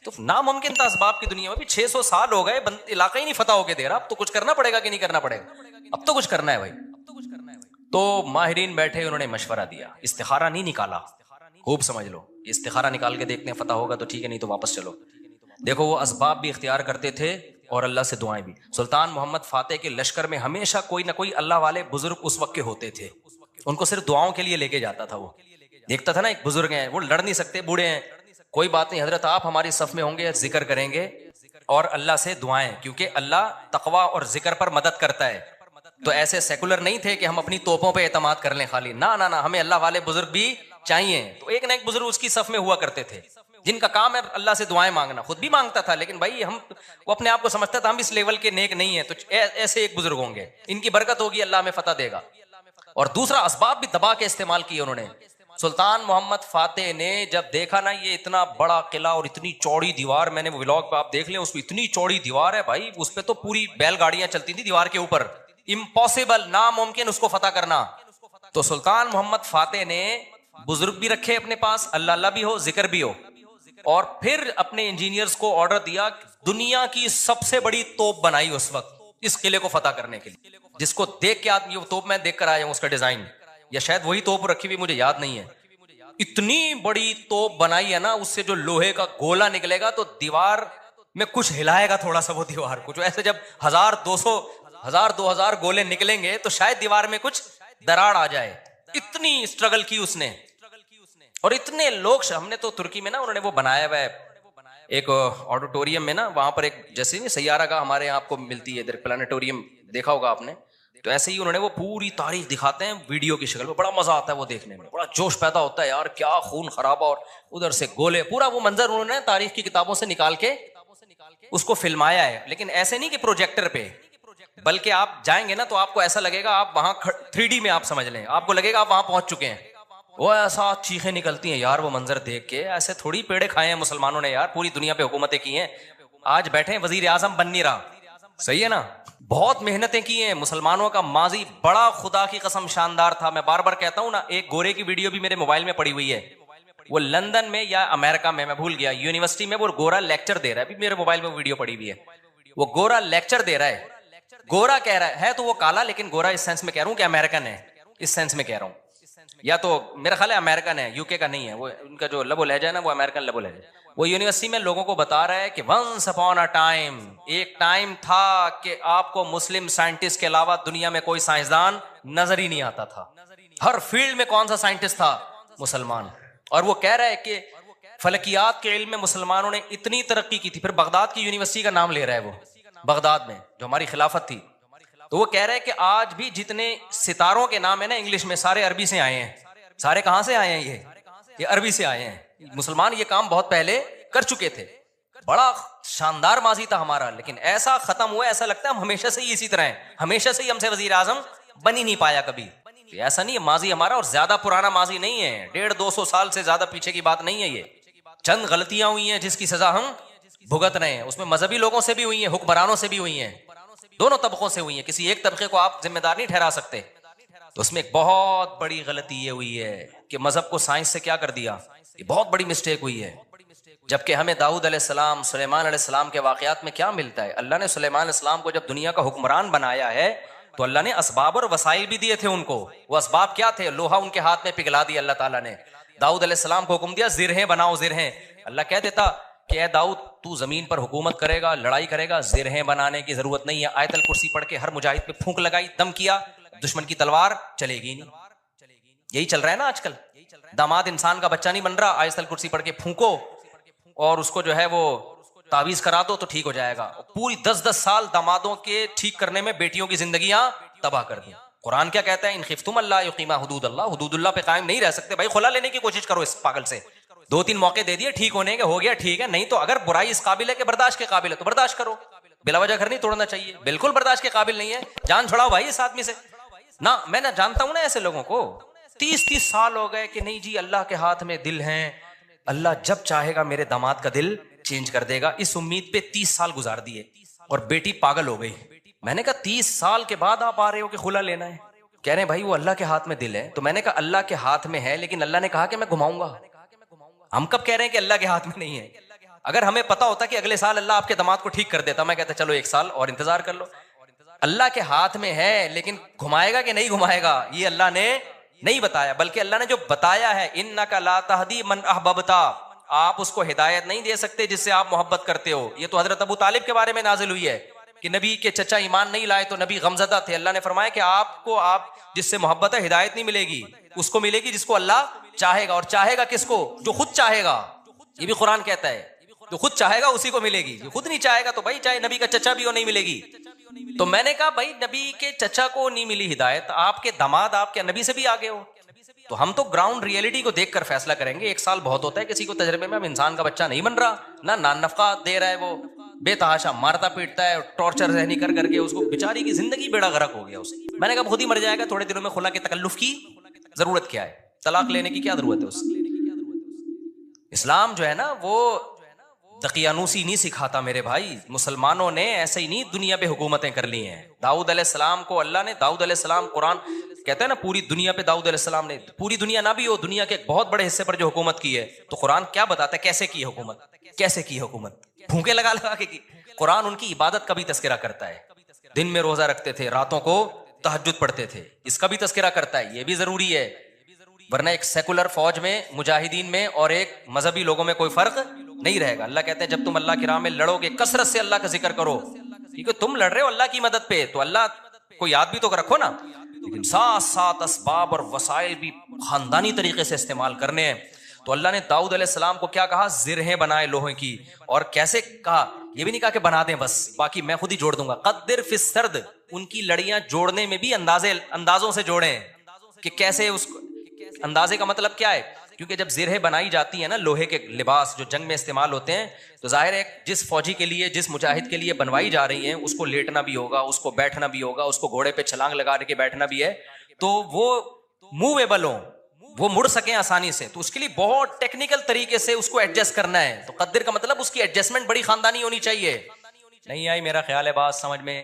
تو ناممکن تھا. اسباب کی دنیا میں بھی 600 سال ہو گئے, علاقہ ہی نہیں فتح ہو کے دے رہا. اب تو کچھ کرنا پڑے گا کہ نہیں کرنا پڑے گا, اب تو کچھ کرنا ہے بھائی. تو ماہرین بیٹھے, انہوں نے مشورہ دیا, استخارہ نہیں نکالا. خوب سمجھ لو, استخارہ نکال کے دیکھتے ہیں فتح ہوگا تو ٹھیک ہے, نہیں تو واپس چلو. دیکھو وہ اسباب بھی اختیار کرتے تھے اور اللہ سے دعائیں بھی. سلطان محمد فاتح کے لشکر میں ہمیشہ کوئی نہ کوئی اللہ والے بزرگ اس وقت کے ہوتے تھے, ان کو صرف دعاؤں کے لیے لے کے جاتا تھا. وہ دیکھتا تھا نا ایک بزرگ ہیں, وہ لڑ نہیں سکتے, بوڑھے ہیں, کوئی بات نہیں حضرت, آپ ہماری صف میں ہوں گے, ذکر کریں گے اور اللہ سے دعائیں, کیونکہ اللہ تقوی اور ذکر پر مدد کرتا ہے. تو ایسے سیکولر نہیں تھے کہ ہم اپنی توپوں پہ اعتماد کر لیں خالی, نہ نہ نہ, ہمیں اللہ والے بزرگ بھی چاہیے. تو ایک نہ ایک بزرگ اس کی صف میں ہوا کرتے تھے جن کا کام ہے اللہ سے دعائیں مانگنا. خود بھی مانگتا تھا, لیکن بھائی وہ اپنے آپ کو سمجھتا تھا ہم اس لیول کے نیک نہیں ہیں, تو ایسے ایک بزرگ ہوں گے, ان کی برکت ہوگی, اللہ میں فتح دے گا. اور دوسرا اسباب بھی دبا کے استعمال کیے انہوں نے. سلطان محمد فاتح نے جب دیکھا نا یہ اتنا بڑا قلعہ اور اتنی چوڑی دیوار, میں نے وہ ولاگ پہ آپ دیکھ لیں, اس پہ اتنی چوڑی دیوار ہے بھائی, اس پہ تو پوری بیل گاڑیاں چلتی تھی دیوار کے اوپر, امپاسبل, ناممکن اس کو فتح کرنا. تو سلطان محمد فاتح نے بزرگ بھی رکھے اپنے پاس, اللہ اللہ بھی ہو, ذکر بھی ہو, اور پھر اپنے انجینئرز کو آرڈر دیا, دنیا کی سب سے بڑی توپ بنائی اس وقت اس قلعے کو فتح کرنے کے لیے, جس کو دیکھ کے آدمی, وہ توپ میں دیکھ کر آیا ہوں اس کا ڈیزائن, یا شاید وہی توپ رکھی ہوئی, مجھے یاد نہیں ہے. اتنی بڑی توپ بنائی ہے نا, اس سے جو لوہے کا گولا نکلے گا تو دیوار میں کچھ ہلائے گا تھوڑا سا, وہ دیوار کچھ ایسے, جب 1000-2000 گولے نکلیں گے تو شاید دیوار میں کچھ دراڑ آ جائے. اتنی اسٹرگل کی اس نے, اور اتنے لوگ. ہم نے تو ترکی میں نا, انہوں نے وہ بنایا ہوا ہے ایک آڈیٹوریم میں نا, وہاں پر ایک جیسے نہیں سیارہ کا ہمارے یہاں آپ کو ملتی ہے ادھر پلانیٹوریم, دیکھا ہوگا آپ نے, تو ایسے ہی انہوں نے وہ پوری تاریخ دکھاتے ہیں ویڈیو کی شکل میں. بڑا مزہ آتا ہے وہ دیکھنے میں, بڑا جوش پیدا ہوتا ہے یار, کیا خون خرابہ, اور ادھر سے گولے, پورا وہ منظر انہوں نے تاریخ کی کتابوں سے نکال کے اس کو فلمایا ہے. لیکن ایسے نہیں کہ پروجیکٹر پہ, بلکہ آپ جائیں گے نا تو آپ کو ایسا لگے گا آپ وہاں 3D میں آپ سمجھ لیں, آپ کو لگے گا آپ وہاں پہنچ چکے ہیں. وہ ایسا چیخیں نکلتی ہیں یار وہ منظر دیکھ کے, ایسے تھوڑی پیڑے کھائے ہیں مسلمانوں نے یار, پوری دنیا پہ حکومتیں کی ہیں, آج بیٹھے ہیں وزیر اعظم بن نہیں رہا, صحیح ہے نا, بہت محنتیں کی ہیں. مسلمانوں کا ماضی بڑا خدا کی قسم شاندار تھا. میں بار بار کہتا ہوں نا, ایک گورے کی ویڈیو بھی میرے موبائل میں پڑی ہوئی ہے, وہ لندن میں یا امریکہ میں بھول گیا, یونیورسٹی میں وہ گورا لیکچر دے رہا ہے, ابھی میرے موبائل میں ویڈیو پڑی ہوئی ہے, وہ گورا لیکچر دے رہا ہے. گورا کہہ رہا ہے تو وہ کالا, لیکن گورا اس سینس میں کہہ رہا ہوں کہ امریکن ہے, اس سینس میں کہہ رہا ہوں, یا تو میرا خیال ہے امریکن ہے, UK کا نہیں ہے, وہ ان کا جو لب و لہجہ ہے نا وہ امریکن لب و لہجہ. وہ یونیورسٹی میں لوگوں کو بتا رہا ہے کہ ونس اپون اے ٹائم, ایک ٹائم تھا کہ آپ کو مسلم سائنٹسٹ کے علاوہ دنیا میں کوئی سائنسدان نظر ہی نہیں آتا تھا. ہر فیلڈ میں کون سا سائنٹسٹ تھا؟ مسلمان. اور وہ کہہ رہا ہے کہ فلکیات کے علم میں مسلمانوں نے اتنی ترقی کی تھی. پھر بغداد کی یونیورسٹی کا نام لے رہا ہے وہ, بغداد میں جو ہماری خلافت تھی. تو وہ کہہ رہے ہیں کہ آج بھی جتنے ستاروں کے نام ہیں نا انگلش میں, سارے عربی سے آئے ہیں. سارے کہاں سے آئے ہیں؟ یہ عربی سے آئے ہیں. مسلمان یہ کام بہت پہلے کر چکے تھے. بڑا شاندار ماضی تھا ہمارا, لیکن ایسا ختم ہوا, ایسا لگتا ہے ہم ہمیشہ سے ہی اسی طرح ہیں, ہمیشہ سے ہی ہم سے وزیر اعظم بن ہی نہیں پایا کبھی. ایسا نہیں ہے, ماضی ہمارا اور زیادہ پرانا ماضی نہیں ہے, 150-200 سال سے زیادہ پیچھے کی بات نہیں ہے. یہ چند غلطیاں ہوئی ہیں جس کی سزا ہم بھگت رہے ہیں. اس میں مذہبی لوگوں سے بھی ہوئی ہیں, حکمرانوں سے بھی ہوئی ہیں, دونوں طبقوں سے ہوئی ہیں. کسی ایک طبقے کو آپ ذمہ دار نہیں ٹھہرا سکتے. تو اس میں ایک بہت بڑی غلطی یہ ہوئی ہے کہ مذہب کو سائنس سے کیا کر دیا, یہ بہت بڑی مسٹیک ہوئی ہے. جبکہ ہمیں داؤد علیہ السلام, سلیمان علیہ السلام کے واقعات میں کیا ملتا ہے؟ اللہ نے سلیمان علیہ السلام کو جب دنیا کا حکمران بنایا ہے تو اللہ نے اسباب اور وسائل بھی دیے تھے ان کو. وہ اسباب کیا تھے؟ لوہا ان کے ہاتھ میں پگھلا دیا اللہ تعالیٰ نے. داؤد علیہ السلام کو حکم دیا زرہیں بناؤ, زرہیں. اللہ کہہ دیتا کہ اے داؤد تو زمین پر حکومت کرے گا, لڑائی کرے گا, زرہیں بنانے کی ضرورت نہیں ہے. آیت الکرسی پڑھ کے ہر مجاہد پہ پھونک لگائی, دم کیا, دشمن کی تلوار چلے گی نہیں. یہی چل رہا ہے نا آج کل. داماد انسان کا بچہ نہیں بن رہا, آیت الکرسی پڑھ کے پھونکو اور اس کو جو ہے وہ تعویذ کرا دو تو ٹھیک ہو جائے گا. پوری 10 سال دامادوں کے ٹھیک کرنے میں بیٹیوں کی زندگیاں تباہ کر دیں. قرآن کیا کہتا ہے؟ ان خفتم اللہ یقیما حدود اللہ. حدود اللہ پہ قائم نہیں رہ سکتے بھائی, خلا لینے کی کوشش کرو اس پاگل سے. 2-3 موقع دے دیے ٹھیک ہونے کے, ہو گیا ٹھیک ہے, نہیں تو اگر برائی اس قابل ہے کہ برداشت کے قابل ہے تو برداشت کرو. بلا وجہ گھر نہیں توڑنا چاہیے, بالکل برداشت کے قابل نہیں ہے, جان چھڑاؤ بھائی اس آدمی سے. نہ میں نہ جانتا ہوں نا ایسے لوگوں کو, 30 سال ہو گئے کہ نہیں جی اللہ کے ہاتھ میں دل ہیں, اللہ جب چاہے گا میرے داماد کا دل چینج کر دے گا. اس امید پہ 30 سال گزار دیے اور بیٹی پاگل ہو گئی. میں نے کہا 30 سال کے بعد آپ آ رہے ہو کہ خلا لینا ہے؟ کہہ رہے ہیں بھائی وہ اللہ کے ہاتھ میں دل ہے. تو میں نے کہا اللہ کے ہاتھ میں ہے لیکن اللہ نے کہا کہ میں گھماؤں گا. ہم کب کہہ رہے ہیں کہ اللہ کے ہاتھ میں نہیں ہے؟ اگر ہمیں پتا ہوتا کہ اگلے سال اللہ آپ کے داماد کو ٹھیک کر دیتا, میں کہتا چلو 1 سال اور انتظار کر لو. اللہ کے ہاتھ میں ہے لیکن گھمائے گا کہ نہیں گھمائے گا یہ اللہ نے نہیں بتایا, بلکہ اللہ نے جو بتایا ہے انک لا تہدی من احببت, آپ اس کو ہدایت نہیں دے سکتے جس سے آپ محبت کرتے ہو. یہ تو حضرت ابو طالب کے بارے میں نازل ہوئی ہے کہ نبی کے چچا ایمان نہیں لائے تو نبی غمزدہ تھے. اللہ نے فرمایا کہ آپ جس سے محبت ہے ہدایت نہیں ملے گی, اس کو ملے گی جس کو اللہ چاہے گا. اور چاہے گا کس کو؟ جو خود چاہے گا. یہ بھی قرآن کہتا ہے جو خود چاہے گا اسی کو ملے گی. جو خود نہیں چاہے گا تو بھائی چاہے نبی کا چچا بھی ہو نہیں ملے گی. تو میں نے کہا بھائی نبی کے چچا کو نہیں ملی ہدایت, آپ کے داماد آپ کے نبی سے بھی آگے ہو. تو ہم تو گراؤنڈ ریئلٹی کو دیکھ کر فیصلہ کریں گے. 1 سال بہت ہوتا ہے کسی کو تجربے میں. اب انسان کا بچہ نہیں بن رہا, نہ نان نفقہ دے رہا ہے, وہ بے تحاشا مارتا پیٹتا ہے, ٹارچر ذہنی کر کر کے اس کو بیچاری کی زندگی بیڑا غرق ہو گیا اس. میں نے کہا خود ہی مر جائے گا, تھوڑے دنوں میں خلا کے تکلف کی ضرورت کیا ہے؟ طلاق لینے کی کیا ضرورت ہے اس. اسلام جو ہے نا وہ دقیانوسی نہیں سکھاتا میرے بھائی. مسلمانوں نے ایسے ہی نہیں دنیا پہ حکومتیں کر لی ہیں. داؤد علیہ السلام کو اللہ نے, داؤد علیہ السلام قرآن کہتا ہے نا پوری دنیا پہ داؤد علیہ السلام نے, پوری دنیا نہ بھی ہو, دنیا کے ایک بہت بڑے حصے پر جو حکومت کی ہے, تو قرآن کیا بتاتا ہے کیسے کی حکومت, کیسے کی حکومت, پھونکے لگا لگا کے کی. قرآن ان کی عبادت کا بھی تذکرہ کرتا ہے. دن میں روزہ رکھتے تھے, راتوں کو تہجد پڑھتے تھے, اس کا بھی تذکرہ کرتا ہے. یہ بھی ضروری ہے, ورنہ ایک سیکولر فوج میں مجاہدین میں اور ایک مذہبی لوگوں میں کوئی فرق نہیں رہے گا. اللہ کہتے ہیں جب تم اللہ کی راہ میں لڑو گے کثرت سے اللہ کا ذکر کرو, کیونکہ تم لڑ رہے ہو اللہ کی مدد پہ, تو اللہ کو یاد بھی تو رکھو نا. لیکن ساتھ ساتھ اسباب اور وسائل بھی خاندانی طریقے سے استعمال کرنے ہیں. تو اللہ نے داؤد علیہ السلام کو کیا کہا؟ زرہیں بنائے لوہے کی. اور کیسے کہا؟ یہ بھی نہیں کہا کہ بنا دیں بس, باقی میں خود ہی جوڑ دوں گا. قدر فی السرد, ان کی لڑیاں جوڑنے میں بھی اندازوں سے جوڑیں کہ کیسے اس کو. اندازے کا مطلب کیا ہے؟ کیونکہ جب زرہیں بنائی جاتی ہیں نا لوہے کے لباس جو جنگ میں استعمال ہوتے ہیں, تو ظاہر ہے جس فوجی کے لیے, جس مجاہد کے لیے بنوائی جا رہی ہیں اس کو لیٹنا بھی ہوگا, اس کو بیٹھنا بھی ہوگا, اس کو گھوڑے پہ چھلانگ لگا کے بیٹھنا بھی ہے, تو وہ موویبل ہوں, وہ مڑ سکیں آسانی سے. تو اس کے لیے بہت ٹیکنیکل طریقے سے اس کو ایڈجسٹ کرنا ہے. تو قدر کا مطلب اس کی ایڈجسٹمنٹ بڑی خاندانی ہونی چاہیے. نہیں آئی میرا خیال ہے بات سمجھ میں.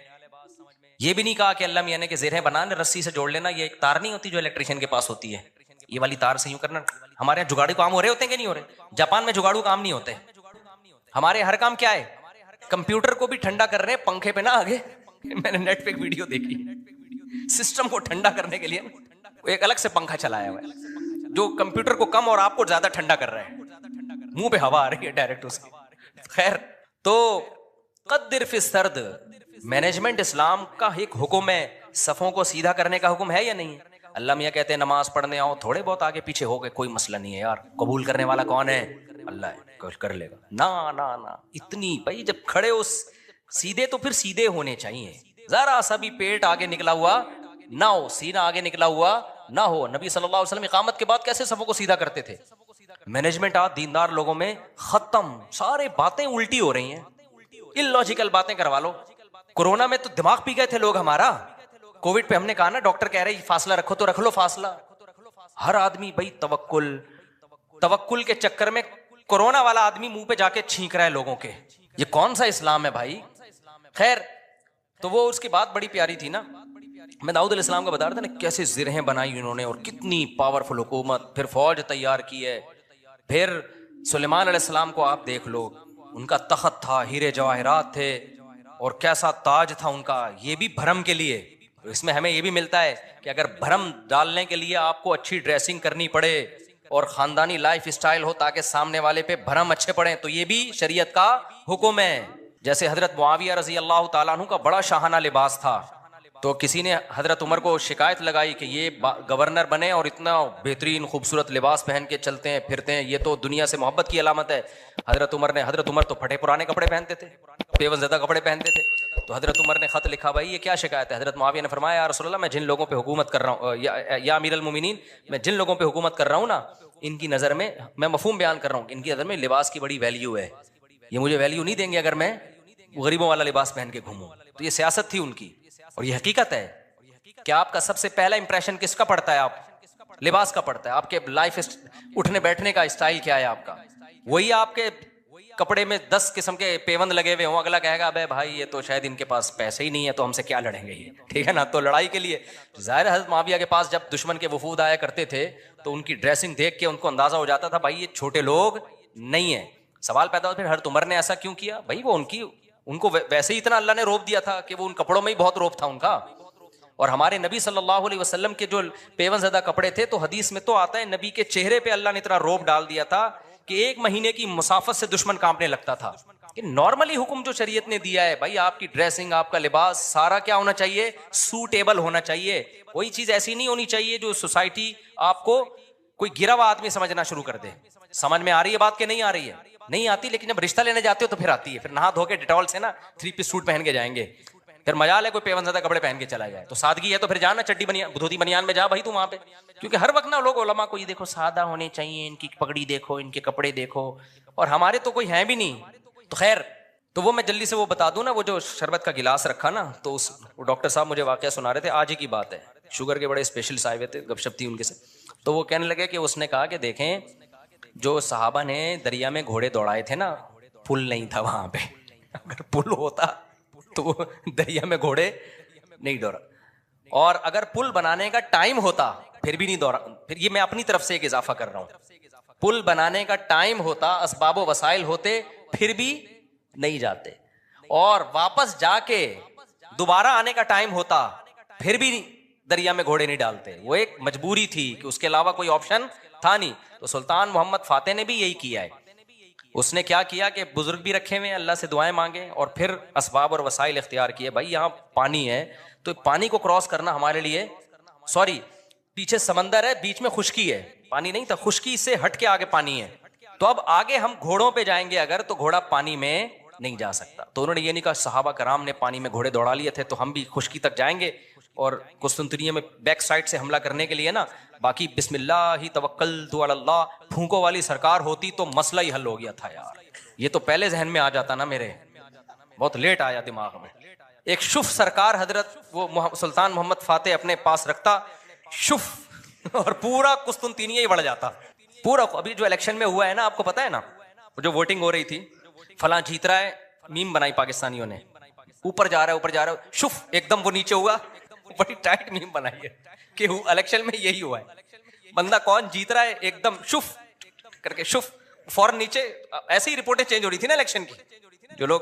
یہ بھی نہیں کہا کہ اللہ میاں نے کہ زرہیں بنانا رسی سے جوڑ لینا, یہ ایک تار نہیں ہوتی جو الیکٹریشین کے پاس ہوتی ہے, یہ والی تار سے یوں کرنا. ہمارے یہاں جگاڑو کام ہو رہے ہوتے ہیں کہ نہیں ہو رہے؟ جاپان میں جگاڑو کام نہیں ہوتے. ہمارے ہر کام کیا ہے؟ کمپیوٹر کو بھی ٹھنڈا کر رہے ہیں پنکھے پہ نہ آگے. میں نے نیٹ پہ ایک ویڈیو دیکھی, سسٹم کو ٹھنڈا کرنے کے لیے ایک الگ سے پنکھا چلایا ہوا ہے جو کمپیوٹر کو کم اور آپ کو زیادہ ٹھنڈا کر رہا ہے. منہ پہ ہوا آ رہی ہے ڈائریکٹ اس کی. خیر, تو قدر فی السرد, مینجمنٹ اسلام کا ایک حکم ہے. صفوں کو سیدھا کرنے کا حکم ہے یا نہیں؟ اللہ میاں کہتے ہیں نماز پڑھنے آؤ, تھوڑے بہت آگے پیچھے ہو گئے کوئی مسئلہ نہیں ہے یار, قبول کرنے والا کون ہے؟ اللہ ہے, کچھ کر لے گا. نہ اتنی بھائی جب کھڑے ہو سیدھے تو پھر سیدھے ہونے چاہیے. ذرا سا بھی پیٹ آگے نکلا ہوا نہ ہو, سینہ آگے نکلا ہوا نہ ہو. نبی صلی اللہ علیہ وسلم اقامت کے بعد کیسے صفوں کو سیدھا کرتے تھے؟ مینجمنٹ آج دیندار لوگوں میں ختم, سارے باتیں الٹی ہو رہی ہیں, ان لاجیکل باتیں کروا لو. کورونا میں تو دماغ پی گئے تھے لوگ ہمارا. کووڈ پہ ہم نے کہا نا, ڈاکٹر کہہ رہے فاصلہ رکھو تو رکھ لو فاصلہ. ہر آدمی بھائی توکل کے چکر میں کورونا والا آدمی منہ پہ جا کے چھینک رہا ہے لوگوں کے. یہ کون سا اسلام ہے بھائی؟ خیر, تو وہ اس کی بات بڑی پیاری تھی نا. میں داؤد علیہ السلام کا بتا رہا تھا نا کیسے زرہیں بنائی انہوں نے اور کتنی پاورفل حکومت, پھر فوج تیار کی ہے. پھر سلیمان علیہ السلام کو آپ دیکھ لو, ان کا تخت تھا, ہیرے جواہرات تھے, اور کیسا تاج تھا ان کا. یہ بھی بھرم کے لیے. اس میں ہمیں یہ بھی ملتا ہے کہ اگر بھرم ڈالنے کے لیے آپ کو اچھی ڈریسنگ کرنی پڑے اور خاندانی لائف اسٹائل ہو تاکہ سامنے والے پہ بھرم اچھے پڑے, تو یہ بھی شریعت کا حکم ہے. جیسے حضرت معاویہ رضی اللہ تعالیٰ عنہ کا بڑا شاہانہ لباس تھا, تو کسی نے حضرت عمر کو شکایت لگائی کہ یہ گورنر بنے اور اتنا بہترین خوبصورت لباس پہن کے چلتے ہیں پھرتے ہیں، یہ تو دنیا سے محبت کی علامت ہے۔ حضرت عمر تو پھٹے پرانے کپڑے پہنتے تھے، پیون زدہ کپڑے پہنتے تھے۔ تو حضرت عمر نے خط لکھا، بھائی یہ کیا شکایت ہے؟ حضرت معاویہ نے فرمایا، یا رسول اللہ، میں جن لوگوں پہ حکومت کر رہا ہوں، یا امیر المومنین، میں جن لوگوں پہ حکومت کر رہا ہوں نا، ان کی نظر میں، میں مفہوم بیان کر رہا ہوں، ان کی نظر میں لباس کی بڑی ویلیو ہے، یہ مجھے ویلیو نہیں دیں گے اگر میں غریبوں والا لباس پہن کے گھوموں۔ تو یہ سیاست تھی ان کی، اور یہ حقیقت ہے کہ آپ کا سب سے پہلا امپریشن کس کا پڑتا ہے؟ آپ لباس کا پڑتا ہے۔ آپ کے لائف اٹھنے بیٹھنے کا اسٹائل کیا ہے آپ کا، وہی آپ کے کپڑے میں 10 قسم کے پیوند لگے ہوئے ہوں، اگلا کہے گا ابے بھائی یہ تو شاید ان کے پاس پیسے ہی نہیں ہے تو ہم سے کیا لڑیں گے یہ، ٹھیک ہے نا؟ تو لڑائی کے لیے ظاہر حضرت معاویہ کے پاس جب دشمن کے وفود آیا کرتے تھے تو ان کی ڈریسنگ دیکھ کے ان کو اندازہ ہو جاتا تھا بھائی یہ چھوٹے لوگ نہیں ہیں۔ سوال پیدا ہوتا پھر حضرت عمر نے ایسا کیوں کیا؟ بھائی وہ ان کو ویسے ہی اتنا اللہ نے روب دیا تھا کہ وہ ان کپڑوں میں ہی بہت روب تھا ان کا۔ اور ہمارے نبی صلی اللہ علیہ وسلم کے جو پیون زدہ کپڑے تھے، تو حدیث میں تو آتا ہے نبی کے چہرے پہ اللہ نے اتنا روب ڈال دیا تھا کہ 1 مہینے کی مسافت سے دشمن کانپنے لگتا تھا۔ کہ نارملی حکم جو شریعت نے دیا ہے بھائی، آپ کی ڈریسنگ، آپ کا لباس سارا کیا ہونا چاہیے؟ سوٹیبل ہونا چاہیے۔ کوئی چیز ایسی نہیں ہونی چاہیے جو سوسائٹی آپ کو کوئی گرا ہوا آدمی سمجھنا شروع کر دے۔ سمجھ میں آ رہی ہے بات کہ نہیں آ رہی ہے؟ نہیں آتی، لیکن جب رشتہ لینے جاتے ہو تو پھر آتی ہے۔ پھر نہا دھو کے ڈیٹول سے نا 3 پیس سوٹ پہن کے جائیں گے، پھر مجال ہے کوئی پیون زدہ کپڑے پہن کے چلا جائے۔ تو سادگی ہے تو پھر جانا چڈی بنیان دھوتی بنیان میں جا بھائی تو وہاں پہ، کیونکہ ہر وقت نا لوگ علماء کو یہ دیکھو سادہ ہونے چاہیے، ان کی پگڑی دیکھو، ان کے کپڑے دیکھو، اور ہمارے تو کوئی ہیں بھی نہیں۔ تو خیر، تو وہ میں جلدی سے وہ بتا دوں نا، وہ جو شربت کا گلاس رکھا نا، تو وہ ڈاکٹر صاحب مجھے واقعہ سنا رہے تھے، آج ہی کی بات ہے، شوگر کے بڑے اسپیشلسٹ آئے ہوئے تھے، گپ شپ تھی ان کے سے۔ تو وہ کہنے لگے کہ اس نے کہا کہ دیکھیں جو صحابہ نے دریا میں گھوڑے دوڑائے تھے نا، پل نہیں تھا وہاں پہ، اگر پل ہوتا تو دریا میں گھوڑے نہیں دوڑا، اور اگر پل بنانے کا ٹائم ہوتا پھر بھی نہیں دوڑا۔ پھر یہ میں اپنی طرف سے ایک اضافہ کر رہا ہوں، پل بنانے کا ٹائم ہوتا، اسباب و وسائل ہوتے، پھر بھی نہیں جاتے، اور واپس جا کے دوبارہ آنے کا ٹائم ہوتا پھر بھی دریا میں گھوڑے نہیں ڈالتے۔ وہ ایک مجبوری تھی کہ اس کے علاوہ کوئی آپشن تھا نہیں۔ تو سلطان محمد فاتح نے بھی یہی کیا ہے، اس نے کیا کیا کہ بزرگ بھی رکھے ہوئے، اللہ سے دعائیں مانگے، اور پھر اسباب اور وسائل اختیار کیے۔ بھائی یہاں پانی ہے تو پانی کو کراس کرنا ہمارے لیے، سوری پیچھے سمندر ہے، بیچ میں خشکی ہے، پانی نہیں تھا، خشکی سے ہٹ کے آگے پانی ہے، تو اب آگے ہم گھوڑوں پہ جائیں گے اگر، تو گھوڑا پانی میں نہیں جا سکتا۔ تو انہوں نے یہ نہیں کہا صحابہ کرام نے پانی میں گھوڑے دوڑا لیے تھے تو ہم بھی خشکی تک جائیں گے، اور قسطنطنیہ میں بیک سائڈ سے حملہ کرنے کے لیے نا، باقی بسم اللہ ہی توکلت علی اللہ پھونکوں والی سرکار ہوتی تو مسئلہ ہی حل ہو گیا تھا یار۔ یہ تو پہلے ذہن میں آ جاتا نا، میرے بہت لیٹ آیا دماغ میں۔ ایک شف سرکار حضرت وہ سلطان محمد فاتح اپنے پاس رکھتا، شف، اور پورا قسطنطنیہ ہی بڑھ جاتا پورا۔ ابھی جو الیکشن میں ہوا ہے نا، آپ کو پتا ہے نا، جو ووٹنگ ہو رہی تھی، فلاں جیت رہا ہے، میم بنائی پاکستانیوں نے، اوپر جا رہا ہے شف، ایک دم وہ نیچے ہوا، بڑی ٹائٹ میم بنائی ہے کہ الیکشن میں یہی ہوا ہے، بندہ کون جیت رہا ہے ایک دم شف کر کے، شف فوراً نیچے۔ ایسے ہی رپورٹیں چینج ہو رہی تھی نا الیکشن کی، جو لوگ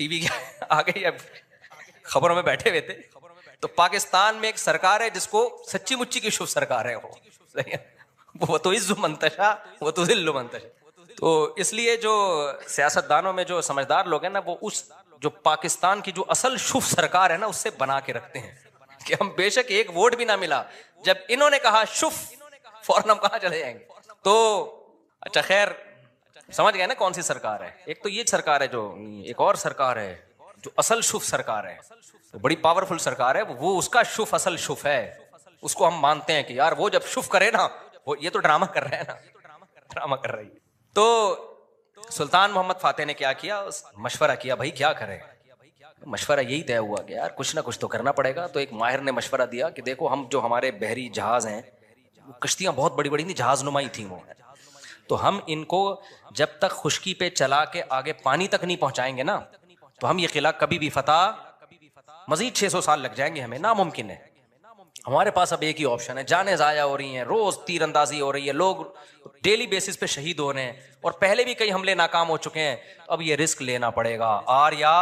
ٹی وی کے آگے یا خبروں میں بیٹھے ہوئے تھے، تو پاکستان میں ایک سرکار ہے جس کو سچی مچی کی شف سرکار ہے، وہ تو عز منتشا وہ تو ذل منتشا۔ تو اس لیے جو سیاست دانوں میں جو سمجھدار لوگ ہیں نا، وہ اس جو پاکستان کی جو اصل شف سرکار ہے نا، اس سے بنا کے رکھتے ہیں کہ ہم بے شک ایک ووٹ بھی نہ ملا، جب انہوں نے کہا شف فوراً ہم کہاں چلے جائیں گے۔ تو اچھا خیر، سمجھ گئے نا کون سی سرکار ہے؟ ایک تو یہ سرکار ہے، جو ایک اور سرکار ہے جو اصل شف سرکار ہے، بڑی پاورفل سرکار ہے، وہ اس کا شف اصل شف ہے، اس کو ہم مانتے ہیں کہ یار وہ جب شف کرے نا، وہ یہ تو ڈرامہ کر رہے ہیں نا، ڈرامہ کر رہی ہے۔ تو سلطان محمد فاتح نے کیا کیا، مشورہ کیا بھائی کیا کریں۔ مشورہ یہی طے ہوا کہ یار کچھ نہ کچھ تو کرنا پڑے گا۔ تو ایک ماہر نے مشورہ دیا کہ دیکھو ہم جو ہمارے بحری جہاز ہیں، کشتیاں بہت بڑی بڑی نہیں، جہاز نمائی تھیں وہ، تو ہم ان کو جب تک خشکی پہ چلا کے آگے پانی تک نہیں پہنچائیں گے نا، تو ہم یہ قلعہ کبھی بھی فتح، مزید 600 سال لگ جائیں گے ہمیں، ناممکن ہے۔ ہمارے پاس اب ایک ہی آپشن ہے، جانیں ضائع ہو رہی ہیں، روز تیر اندازی ہو رہی ہے، لوگ ڈیلی بیسس پہ شہید ہو رہے ہیں، اور پہلے بھی کئی حملے ناکام ہو چکے ہیں، اب یہ رسک لینا پڑے گا، آر یا